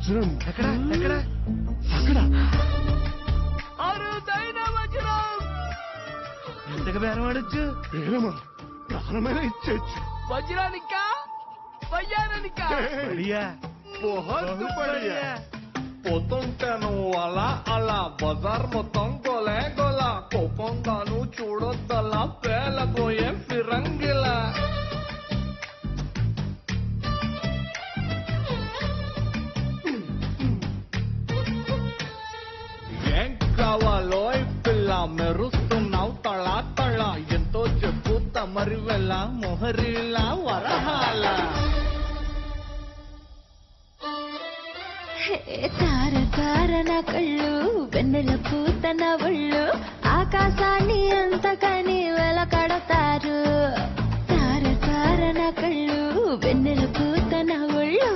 వజ్రం ఎక్కడ ఎక్కడ అక్కడ అరుదైన వజ్రం. ఎంతగా బేరం ఆడొచ్చు? ఏమో ప్రాణమైన ఇచ్చేచ్చు. వజ్రానికా వయ్యారానికా? బహుత్ బడియా. పోతుంటాను అలా అలా బజార్ మొత్తం గోలే గోలా కోపంగాను చూడొద్దలా పేలబోయే ఫిరంగిలా. ఏం కావాలో పిల్ల మెరుస్తున్నావు తళా తళ ఎంతో చెప్పు తమరి వెళ్ళ మొహరిలా వరహాల. తార తార నా కళ్ళు వెన్నెల పూత నా ఒళ్ళు ఆకాశాన్ని అంతకని వెలకడతారు. తార తార నా కళ్ళు వెన్నెల పూత నా ఒళ్ళు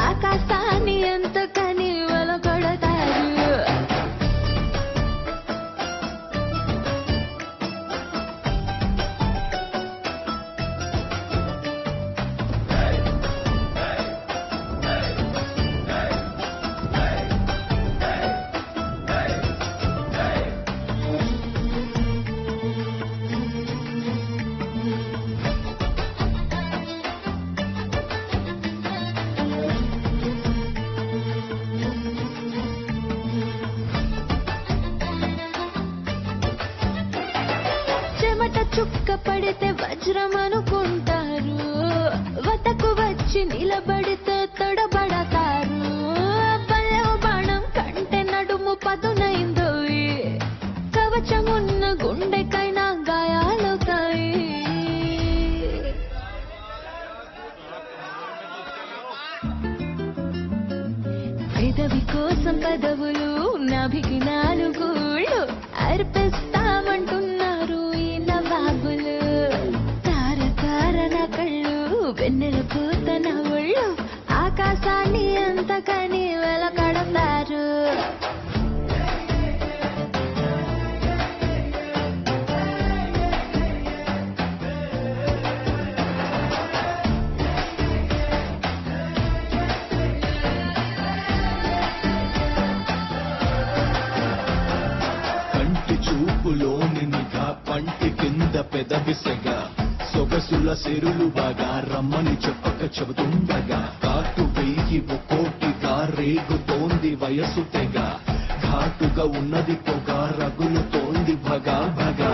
ఆకాశాన్ని అంతకని వెలకడతారు. చెమట చుక్క పడితే వజ్రం అనుకుంటారు, వతకు వచ్చి నిలబడితే తొడబడతారు. బల్లెం బాణం కంటే నడుము పదునైందో కవచమున్న గుండెకైనా గాయాలవుతాయి. పెదవి కోసం పదవులు నాభికి నాలుగుళ్ళు అర్పిస్తామంటున్నారు ఈ నవాబులు. తార తార నా కళ్ళు వెన్నెల పూత నా ఒళ్ళు ఆకాశాన్ని అంతకని వెలకడతారు. చూపులోని నిఘా పంటి కింద పెదవిసెగ సొగసుల సెరులు బాగా రమ్మని చెప్పక చెబుతుండగా కాటు వెయ్యి ఒక్కోటిగా రేగుతోంది వయసు తెగ ఘాటుగా ఉన్నది పొగ రగులుతోంది భగా భగా.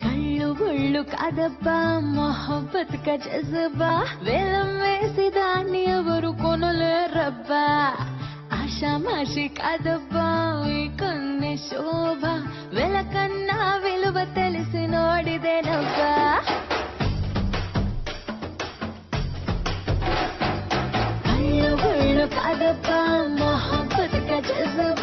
కళ్ళు ఒళ్ళు కాదబ్బా మొహబ్బత్ కా జజబా వేలం వేసి దాన్ని ఎవరు కొనలేరబ్బా. ఆషామాషి కాదబ్బా ఈ కన్నె శోభ వెలకన్నా విలువ తెలిసి నోడిదేనబ్బా. కళ్ళు ఒళ్ళు కాదబ్బా మొహబ్బత్ కా జజబా